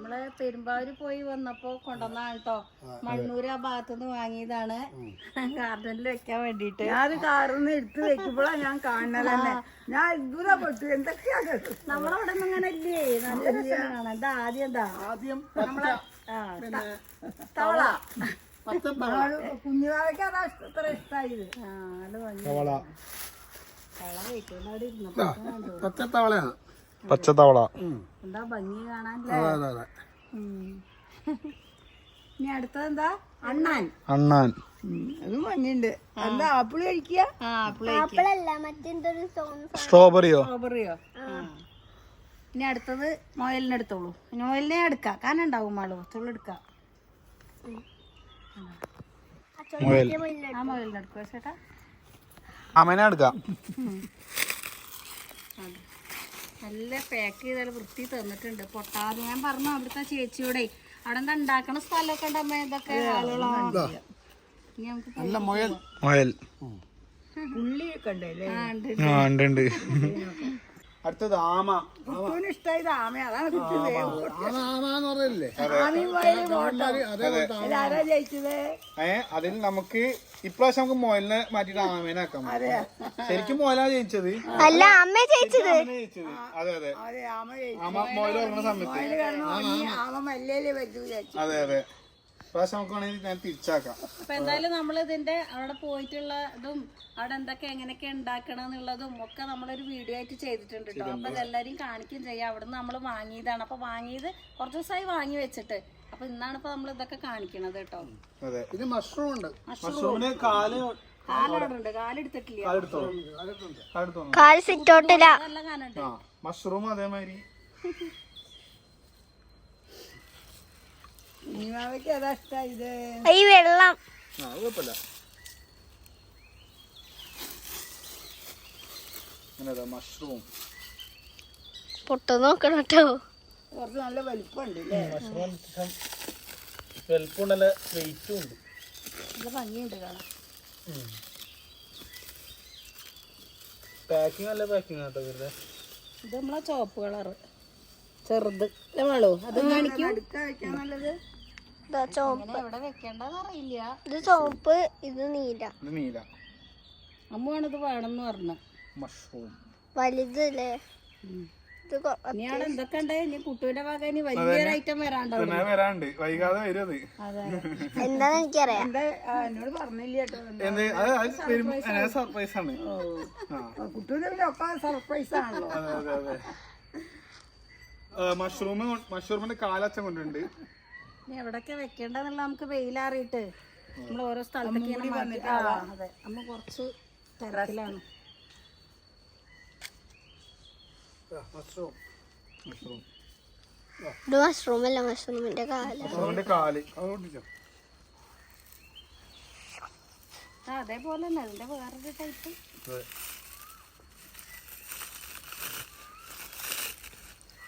നമ്മള് പെരുമ്പാവൂര് പോയി വന്നപ്പോ കൊണ്ടുവന്നാണ് കേട്ടോ. മണ്ണൂര് ആ ഭാഗത്തുനിന്ന് വാങ്ങിയതാണ് ഗാർഡനിൽ വെക്കാൻ വേണ്ടിട്ട്. ഞാൻ കാറിന്ന് എടുത്ത് വെക്കുമ്പോഴാ ഞാൻ കാണുന്നത് തന്നെ. ഞാൻ ഇതുവരെ പെട്ടു എന്തൊക്കെയാ നമ്മളവിടെ ഒന്നും ഇങ്ങനെ ഇല്ലേ, നല്ല രസം കാണാൻ. എന്താ ആദ്യം നമ്മളെ തവള കുഞ്ഞുവാവയ്ക്ക് അതാ ഇത്ര ഇഷ്ടായത്. അത് ഭംഗി തവള തവള വെയിട്ടുണ്ട് അവിടെ ഇരുന്നപ്പോ പച്ചത്തവളയാണ്. പച്ചത്തവള എന്താ ഭംഗി കാണാൻ. അതെ അതെ. ഇനി അടുത്തത് എന്താ? അണ്ണാൻ. അണ്ണാൻ അതും ഭംഗിയുണ്ട്. എന്താ ആപ്പിള് കഴിക്കുക? സ്ട്രോബെറിയോ? സ്ട്രോബെറിയോ? ഇനി അടുത്തത് മുയലിനെ എടുത്തോളൂ. മുയലിനെ എടുക്കാം, കാരണം ഉണ്ടാവും മാള് കുറച്ചുള്ളൂ എടുക്കാം. മുയൽ. ആ മുയലിനെ എടുക്കുക ചേട്ടാ. അമേനെ എടുക്കാം. നല്ല പാക്ക് ചെയ്താൽ വൃത്തി തന്നിട്ടുണ്ട്. പൊട്ടാതെ ഞാൻ പറഞ്ഞു അവിടുത്തെ ചേച്ചിയോടെ അവിടെ എന്താ ഉണ്ടാക്കണ സ്ഥലമൊക്കെ ഉണ്ടമ്മ. ഇതൊക്കെ ആളുകളാണ്. ഇനി നമുക്ക് നല്ല മുയൽ. മുയൽ പുള്ളിയൊക്കെ ഉണ്ടല്ലേ? ആ ഉണ്ട്. അടുത്തത് ആമ. കുട്ടൂന് ഇഷ്ടായത് ആമ. അതാണ് കുട്ടി ആമാന്ന് പറയല്ലേ? ആരാ ജയിച്ചത്? അതിൽ നമുക്ക് ഇപ്രാവശ്യം നമുക്ക് മുയലിനെ മാറ്റിട്ട് ആമേനാക്കാം. ശരിക്കും മുയലാ ജയിച്ചത്. അല്ല അമ്മ ജയിച്ചത്. അതെ അതെ. അതെ ആമ ജയിച്ചു. ആമ മുയൽ ഇറങ്ങുന്ന സമയത്ത്. ആമ മല്ലേലേ പറ്റൂ വിചാരിച്ചു. അതെ അതെ. ഇപ്രാവശ്യം നമുക്ക് വേണമെങ്കിൽ ഞാൻ തിരിച്ചാക്കാം. അപ്പൊ എന്തായാലും നമ്മൾ ഇതിന്റെ അവിടെ പോയിട്ടുള്ള ഇതും അവിടെ എന്തൊക്കെ എങ്ങനെയൊക്കെ ഉണ്ടാക്കണം എന്നുള്ളതും ഒക്കെ നമ്മളൊരു വീഡിയോ ആയിട്ട് ചെയ്തിട്ടുണ്ട് കേട്ടോ. അപ്പൊ ഇതെല്ലാരും കാണിക്കും ചെയ്യാം. അവിടെ നിന്ന് നമ്മൾ വാങ്ങിയതാണ്. അപ്പൊ വാങ്ങിയത് കുറച്ച് ദിവസമായി വാങ്ങി വെച്ചിട്ട്. അപ്പൊ ഇന്നാണ് ഇപ്പൊ നമ്മൾ ഇതൊക്കെ കാണിക്കണത് കേട്ടോ. അതെ. ഇത് മഷ്റൂം ഉണ്ട്. മഷ്റൂമിന് കാലുണ്ട്. കാലെടുത്തിട്ടില്ല. കാല് സിറ്റോട്ടില്ല. നല്ല കാനുണ്ട്. മഷ്റൂം അതേമാതിരി. കുഞ്ഞുമാവയ്ക്ക് അതാ ഇഷ്ടായത്. ഈ വെള്ളം കുഴപ്പമില്ല. മഷ്റൂം പൊട്ടു നോക്കണം കേട്ടോ. കുറച്ച് നല്ല വലിപ്പമുണ്ട് അല്ലേ? വലിപ്പം നല്ല വെയിറ്റും ഉണ്ട്. നല്ല ഭംഗിയുണ്ട് കാണാൻ. പാക്കിങ് നല്ല പാക്കിങ് ആട്ടോ ഇവരുടെ. ഇത് നമ്മളെ ചുവപ്പ് കളറ് ചെറുത് അല്ലേ വേളൂ? അത് കാണിക്കും. അടുത്ത കഴിക്കാൻ നല്ലത് ഇതാ ചോപ്പ്. എവിടെ വെക്കേണ്ടെന്ന് അറിയില്ല. ഇത് ചോപ്പ്, ഇത് നീല. ഇത് നീല. അമ്മയാണ് ഇത് വേണമെന്ന് പറഞ്ഞു. മഷ്റൂം വലുതല്ലേ ഇത്? ഇനി അവിടെ എന്തൊക്കെ ഉണ്ട്? ഇനി കുട്ടുവിന്റെ ഭാഗം ഇനി വലിയൊരു ഐറ്റം വരാണ്ടാവും. പിന്നെ വരാണ്ട് വൈകാതെ വരും അത്. അതെ. എന്താന്ന് എനിക്കറിയാം. എന്താ എന്നോട് പറഞ്ഞില്ല കേട്ടോ. എന്ത് അത് സർപ്രൈസ് ആണ്. കുട്ടൂന്റെ പിന്നെ ഒക്കെ സർപ്രൈസ് ആണല്ലോ. അതെ അതെ അതെ. മഷ്റൂമിന്റെ കാലച്ചം കൊണ്ടുണ്ട്. ഇനി എവിടൊക്കെ വെക്കേണ്ടതെന്നുള്ള നമുക്ക് വെയിലാറിയിട്ട് നമ്മൾ ഓരോ സ്ഥലത്തേക്ക് ഇങ്ങനെ മാറ്റി. അതെ, അമ്മ കുറച്ച് തിരക്കിലാണ്. ഇത് മഷ്റൂം അല്ല, മഷ്റൂമിന്റെ കാല്. മഷ്റൂമിന്റെ കാല് അതേപോലെ തന്നെ അതിന്റെ വേറൊരു ടൈപ്പ്.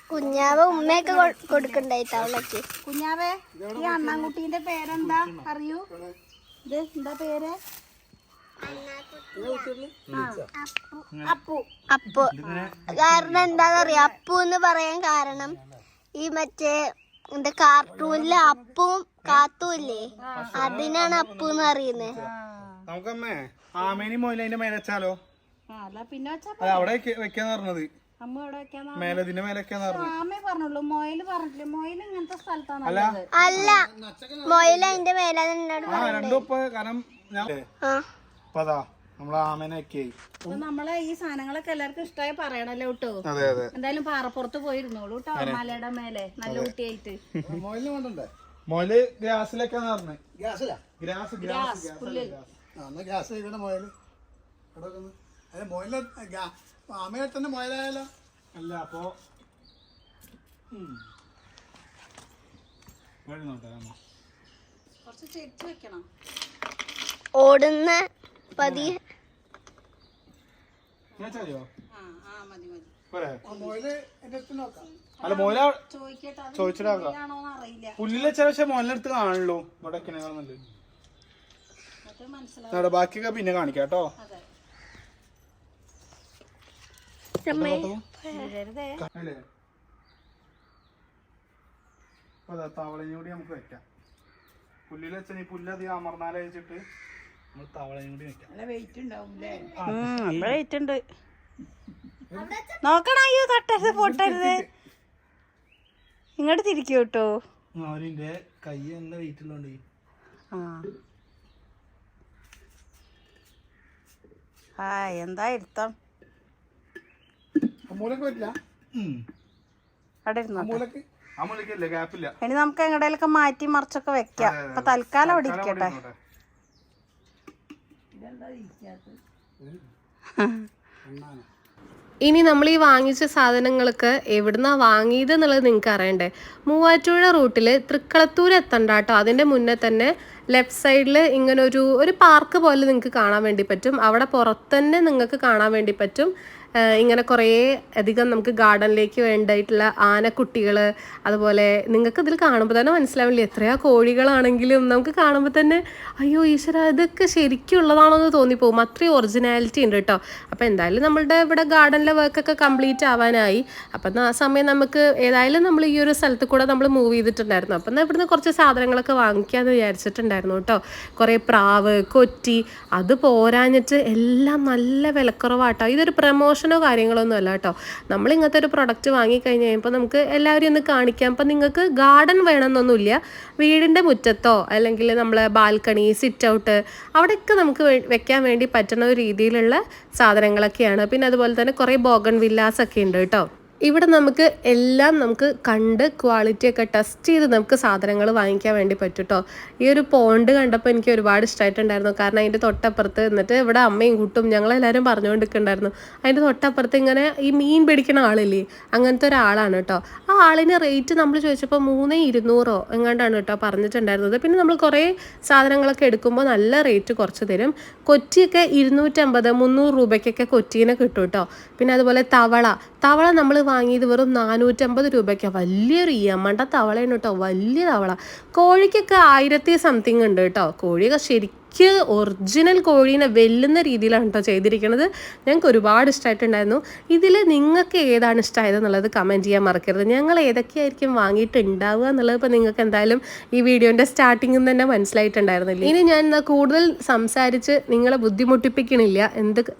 കുഞ്ഞാവ് ഉമ്മയൊക്കെ കൊടുക്കണ്ടായിട്ട് അവളൊക്കെ. കുഞ്ഞാവേ, ഈ അണ്ണാൻകുട്ടീന്റെ പേരെന്താ അറിയൂ? ഇത് എന്താ പേര്? അപ്പു. അപ്പു. കാരണം എന്താന്നറിയാം അപ്പു എന്ന് പറയാൻ കാരണം ഈ മറ്റേ എന്താ കാർട്ടൂണിലെ അപ്പും കാത്തും ഇല്ലേ, അതിനാണ് അപ്പു എന്ന് അറിയുന്നത്. നമുക്കമ്മേ ആമേനി മോയില അതിന്റെ മേലെ വെച്ചാലോ? അല്ല പിന്നെ അല്ല അവിടെ വെക്കാന്ന് പറഞ്ഞത്. അമ്മ എവിടെ വെക്കാന്ന് മേലെ ഇതിന്റെ മേലെ വെക്കാന്ന് പറഞ്ഞു. ആമേ പറഞ്ഞുള്ളൂ, മൊയില് പറഞ്ഞിട്ടില്ല. മൊയില് ഇങ്ങനത്തെ സ്ഥലത്താണ്. അല്ല മൊയില് അതിന്റെ മേലെ എന്നോട് രണ്ടും ഇപ്പൊ കാരണം അതാ നമ്മള് ആമേനെ വെക്കേ. അപ്പൊ നമ്മളെ ഈ സാധനങ്ങളൊക്കെ എല്ലാവർക്കും ഇഷ്ടമായി പറയണല്ലോ കേട്ടോ. അതെ അതെ. എന്തായാലും പാറപ്പുറത്ത് പോയിരുന്നോളൂ കേട്ടോ, മലയുടെ മേലെ നല്ല കുട്ടിയായിട്ട്. മോയില് ഗ്യാസിലൊക്കെയാന്ന് പറഞ്ഞത്. ആമയെ തന്നെ മോയിലായാലോ? അല്ല അപ്പൊ കുറച്ച് ചെരിച്ച് വെക്കണം. ഓടുന്ന പതിയെ അല്ല മോയില ചോദിക്കട്ടെ, ചോദിച്ചിട്ടാക്കാം. ആണോന്ന് അറിയില്ല. പുല്ലിലെ ചില പക്ഷെ മോയിലെടുത്ത് കാണുള്ളൂ. ഇവിടെ നല്ലത്. അത് മനസ്സിലാവും. ബാക്കിയൊക്കെ പിന്നെ കാണിക്കാം കേട്ടോ. അതെ. അല്ലേ അപ്പൊ തവളയും കൂടി നമുക്ക് വെക്കാം. പുല്ലിൽ വെച്ചാൽ ഈ പുല്ല് അധികം അമർന്നാല വെച്ചിട്ട് നമ്മൾ തവളയും കൂടി വെക്കാം. നല്ല വെയിറ്റ് ഉണ്ടാവുംല്ലേ? നല്ല വെയിറ്റ് ഉണ്ട്. നോക്കണ, അയ്യോ തട്ടരുത്, പൊട്ടരുത്. ഇങ്ങോട്ട് തിരിക്കൂ കേട്ടോ. അവനിന്റെ കൈ നല്ല വെയിറ്റ് ഉള്ളതുകൊണ്ട് എന്താ ഇരുത്തം മൂലക്ക് പറ്റില്ല. അവിടെ ഇരുന്നോ. ഗ്യാപ്പില്ല. ഇനി നമുക്ക് എങ്ങടേലൊക്കെ മാറ്റി മറിച്ചൊക്കെ വെക്കാം. ഇപ്പൊ തൽക്കാലം അവിടെ ഇരിക്കട്ടെ. ഇനി നമ്മൾ ഈ വാങ്ങിച്ച സാധനങ്ങളൊക്കെ എവിടുന്നാ വാങ്ങിയത് എന്നുള്ളത് നിങ്ങൾക്ക് അറിയണ്ടേ. മൂവാറ്റുപുഴ റൂട്ടിൽ തൃക്കളത്തൂർ എത്തണ്ട കേട്ടോ. അതിൻ്റെ മുന്നേ തന്നെ ലെഫ്റ്റ് സൈഡിൽ ഇങ്ങനെ ഒരു പാർക്ക് പോലെ നിങ്ങൾക്ക് കാണാൻ വേണ്ടി പറ്റും. അവിടെ പുറത്തന്നെ നിങ്ങൾക്ക് കാണാൻ വേണ്ടി പറ്റും. ഇങ്ങനെ കുറേ അധികം നമുക്ക് ഗാർഡനിലേക്ക് വേണ്ടിയിട്ടുള്ള ആനക്കുട്ടികൾ, അതുപോലെ നിങ്ങൾക്ക് ഇതിൽ കാണുമ്പോൾ തന്നെ മനസ്സിലാവില്ല എത്രയാ കോഴികളാണെങ്കിലും നമുക്ക് കാണുമ്പോൾ തന്നെ അയ്യോ ഈശ്വര ഇതൊക്കെ ശരിക്കും ഉള്ളതാണോ എന്ന് തോന്നിപ്പോകും. അത്രയും ഒറിജിനാലിറ്റി ഉണ്ട് കേട്ടോ. അപ്പോൾ എന്തായാലും നമ്മളുടെ ഇവിടെ ഗാർഡനിലെ വർക്കൊക്കെ കംപ്ലീറ്റ് ആവാനായി. അപ്പം ആ സമയം നമുക്ക് ഏതായാലും നമ്മൾ ഈ ഒരു സ്ഥലത്ത് കൂടെ നമ്മൾ മൂവ് ചെയ്തിട്ടുണ്ടായിരുന്നു. അപ്പം എന്നാൽ ഇവിടുന്ന് കുറച്ച് സാധനങ്ങളൊക്കെ വാങ്ങിക്കാമെന്ന് വിചാരിച്ചിട്ടുണ്ടായിരുന്നു കേട്ടോ. കുറേ പ്രാവ്, കൊറ്റി, അത് പോരാഞ്ഞിട്ട് എല്ലാം നല്ല വിലക്കുറവാട്ടോ. ഇതൊരു പ്രമോഷൻ കാര്യങ്ങളൊന്നും അല്ല കേട്ടോ. നമ്മൾ ഇങ്ങനത്തെ ഒരു പ്രൊഡക്റ്റ് വാങ്ങിക്കഴിഞ്ഞ് കഴിയുമ്പോൾ നമുക്ക് എല്ലാവരും ഒന്ന് കാണിക്കാം. അപ്പം നിങ്ങൾക്ക് ഗാർഡൻ വേണമെന്നൊന്നുമില്ല, വീടിൻ്റെ മുറ്റത്തോ അല്ലെങ്കിൽ നമ്മളെ ബാൽക്കണി, സിറ്റ് ഔട്ട്, അവിടെയൊക്കെ നമുക്ക് വെക്കാൻ വേണ്ടി പറ്റുന്ന ഒരു രീതിയിലുള്ള സാധനങ്ങളൊക്കെയാണ്. പിന്നെ അതുപോലെ തന്നെ കുറേ ബോഗൺ വില്ലാസ് ഒക്കെ ഉണ്ട് കേട്ടോ. ഇവിടെ നമുക്ക് എല്ലാം നമുക്ക് കണ്ട് ക്വാളിറ്റിയൊക്കെ ടെസ്റ്റ് ചെയ്ത് നമുക്ക് സാധനങ്ങൾ വാങ്ങിക്കാൻ വേണ്ടി പറ്റും കേട്ടോ. ഈ ഒരു പോണ്ട് കണ്ടപ്പോൾ എനിക്ക് ഒരുപാട് ഇഷ്ടമായിട്ടുണ്ടായിരുന്നു. കാരണം അതിൻ്റെ തൊട്ടപ്പുറത്ത് എന്നിട്ട് ഇവിടെ അമ്മയും കൂട്ടും ഞങ്ങളെല്ലാവരും പറഞ്ഞുകൊണ്ടിരിക്കുന്നുണ്ടായിരുന്നു. അതിൻ്റെ തൊട്ടപ്പുറത്ത് ഇങ്ങനെ ഈ മീൻ പിടിക്കുന്ന ആളില്ലേ, അങ്ങനത്തെ ഒരാളാണ് കേട്ടോ. ആ ആളിന് റേറ്റ് നമ്മൾ ചോദിച്ചപ്പോൾ 3200 എങ്ങാണ്ടാണ് കേട്ടോ പറഞ്ഞിട്ടുണ്ടായിരുന്നത്. പിന്നെ നമ്മൾ കുറേ സാധനങ്ങളൊക്കെ എടുക്കുമ്പോൾ നല്ല റേറ്റ് കുറച്ച് തരും. കൊറ്റിയൊക്കെ 250-300 രൂപയ്ക്കൊക്കെ കൊറ്റീനെ കിട്ടും കേട്ടോ. പിന്നെ അതുപോലെ തവള നമ്മൾ വാങ്ങിയത് വെറും 450 രൂപയ്ക്കാണ്. വലിയൊരു യമണ്ട തവളയാണ് കേട്ടോ, വലിയ തവള. കോഴിക്കൊക്കെ 1000 സംതിങ് ഉണ്ട് കേട്ടോ. കോഴിയൊക്കെ ശരിക്കും ഒറിജിനൽ കോഴീനെ വെല്ലുന്ന രീതിയിലാണ് കേട്ടോ ചെയ്തിരിക്കുന്നത്. ഞങ്ങൾക്ക് ഒരുപാട് ഇഷ്ടമായിട്ടുണ്ടായിരുന്നു. ഇതിൽ നിങ്ങൾക്ക് ഏതാണ് ഇഷ്ടമായതെന്നുള്ളത് കമൻറ്റ് ചെയ്യാൻ മറക്കരുത്. ഞങ്ങൾ ഏതൊക്കെയായിരിക്കും വാങ്ങിയിട്ടുണ്ടാവുക എന്നുള്ളത് ഇപ്പോൾ നിങ്ങൾക്ക് എന്തായാലും ഈ വീഡിയോൻ്റെ സ്റ്റാർട്ടിങ്ങിൽ നിന്ന് തന്നെ മനസ്സിലായിട്ടുണ്ടായിരുന്നില്ല. ഇനി ഞാൻ കൂടുതൽ സംസാരിച്ച് നിങ്ങളെ ബുദ്ധിമുട്ടിപ്പിക്കണില്ല.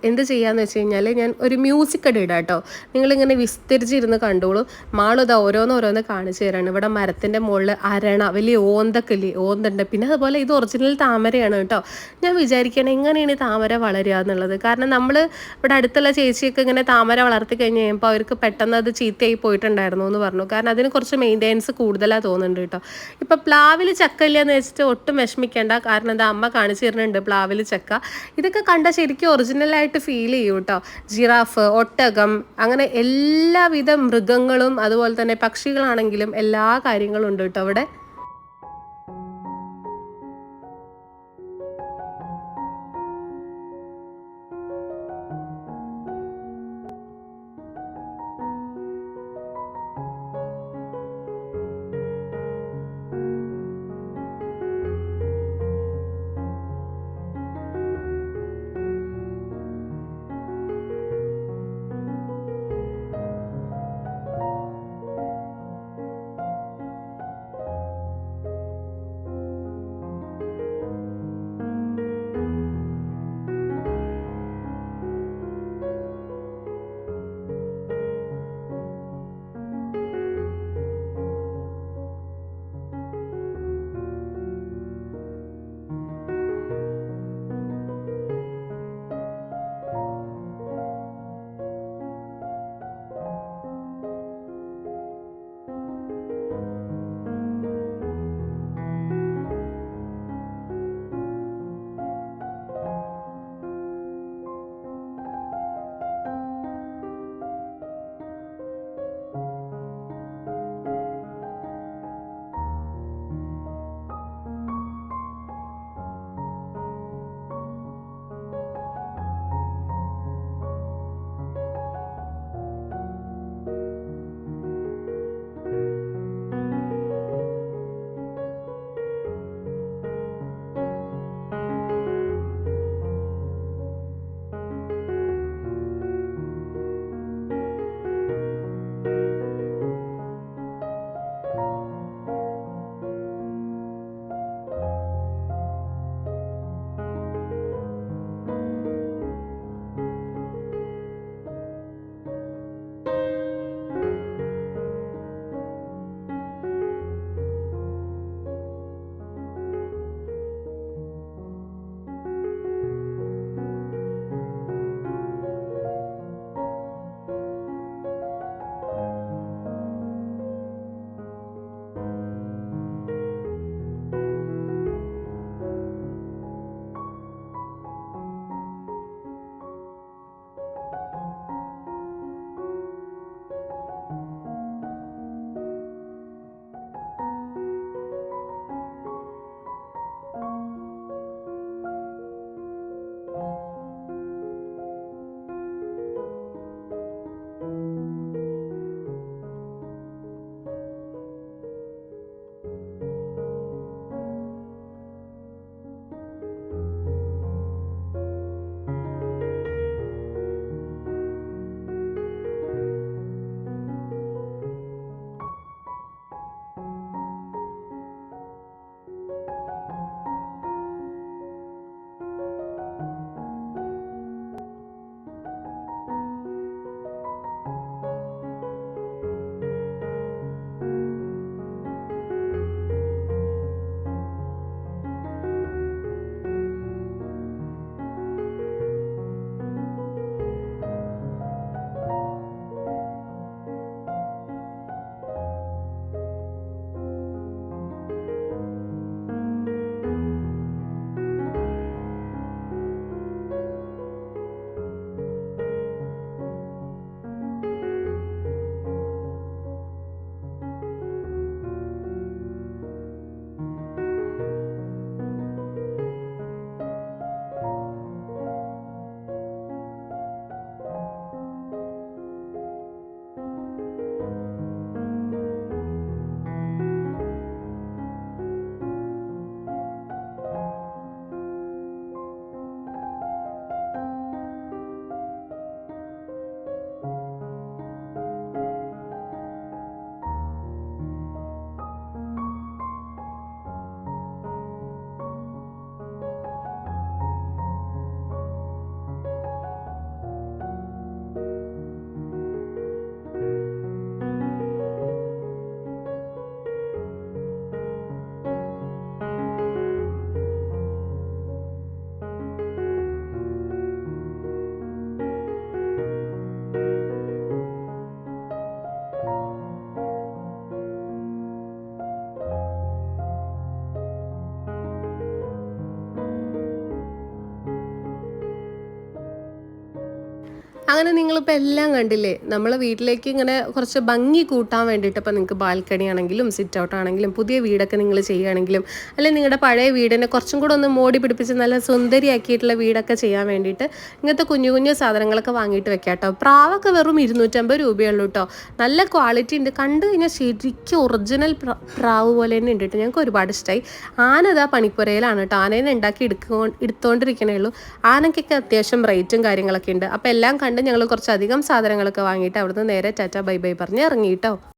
എന്ത് ചെയ്യാന്ന് വെച്ച് കഴിഞ്ഞാൽ ഞാൻ ഒരു മ്യൂസിക് ഇടാം കേട്ടോ. നിങ്ങളിങ്ങനെ വിസ്തരിച്ചിരുന്ന് കണ്ടോളൂ. മാളുതാ ഓരോന്നോരോന്ന് കാണിച്ചു തരാണ്. ഇവിടെ മരത്തിൻ്റെ മുകളിൽ അരണ, വലിയ ഓന്തുണ്ട്. പിന്നെ അതുപോലെ ഇത് ഒറിജിനൽ താമരയാണ് കേട്ടോ. ഞാൻ വിചാരിക്കണം എങ്ങനെയാണ് താമര വളരുക എന്നുള്ളത്. കാരണം നമ്മൾ ഇവിടെ അടുത്തുള്ള ചേച്ചിയൊക്കെ ഇങ്ങനെ താമര വളർത്തി കഴിഞ്ഞ് കഴിയുമ്പോൾ അവർക്ക് പെട്ടെന്ന് അത് ചീത്തയായി പോയിട്ടുണ്ടായിരുന്നു എന്ന് പറഞ്ഞു. കാരണം അതിന് കുറച്ച് മെയിൻ്റെനൻസ് കൂടുതലാണ് തോന്നുന്നുണ്ട് കേട്ടോ. ഇപ്പം പ്ലാവിൽ ചക്ക ഇല്ല എന്ന് വെച്ചിട്ട് ഒട്ടും വിഷമിക്കേണ്ട. കാരണം എന്താ അമ്മ കാണിച്ചു തരുന്നുണ്ട് പ്ലാവിൽ ചക്ക. ഇതൊക്കെ കണ്ടാൽ ശരിക്കും ഒറിജിനലായിട്ട് ഫീൽ ചെയ്യും കേട്ടോ. ജിറാഫ്, ഒട്ടകം, അങ്ങനെ എല്ലാവിധ മൃഗങ്ങളും അതുപോലെ തന്നെ പക്ഷികളാണെങ്കിലും എല്ലാ കാര്യങ്ങളും ഉണ്ട് കേട്ടോ അവിടെ. അങ്ങനെ നിങ്ങളിപ്പോൾ എല്ലാം കണ്ടില്ലേ, നമ്മളെ വീട്ടിലേക്ക് ഇങ്ങനെ കുറച്ച് ഭംഗി കൂട്ടാൻ വേണ്ടിയിട്ട് ഇപ്പോൾ നിങ്ങൾക്ക് ബാൽക്കണി ആണെങ്കിലും സിറ്റ് ഔട്ട് ആണെങ്കിലും പുതിയ വീടൊക്കെ നിങ്ങൾ ചെയ്യുകയാണെങ്കിലും അല്ലെങ്കിൽ നിങ്ങളുടെ പഴയ വീടിനെ കുറച്ചും കൂടെ ഒന്ന് മോടി പിടിപ്പിച്ച് നല്ല സുന്ദരിയാക്കിയിട്ടുള്ള വീടൊക്കെ ചെയ്യാൻ വേണ്ടിയിട്ട് ഇങ്ങനത്തെ കുഞ്ഞു കുഞ്ഞു സാധനങ്ങളൊക്കെ വാങ്ങിയിട്ട് വെക്കാം കേട്ടോ. പ്രാവൊക്കെ വെറും 250 രൂപയുള്ളൂ കേട്ടോ. നല്ല ക്വാളിറ്റി ഉണ്ട്, കണ്ടു കഴിഞ്ഞാൽ ശരിക്കും ഒറിജിനൽ പ്രാവ് പോലെ തന്നെ ഉണ്ട് കേട്ടോ. ഞങ്ങൾക്ക് ഒരുപാട് ഇഷ്ടമായി. ആനതാ പണിപ്പുരയിലാണ് കേട്ടോ, ആനേനെ ഉണ്ടാക്കി എടുത്തുകൊണ്ടിരിക്കണേ ഉള്ളൂ. ആനയ്ക്കൊക്കെ അത്യാവശ്യം റേറ്റും കാര്യങ്ങളൊക്കെ ഉണ്ട്. അപ്പോൾ എല്ലാം കണ്ട് ഞങ്ങൾ കുറച്ചധികം സാധനങ്ങളൊക്കെ വാങ്ങിയിട്ട് അവിടുന്ന് നേരെ ടാറ്റ ബൈ ബൈ പറഞ്ഞ് ഇറങ്ങി കേട്ടോ.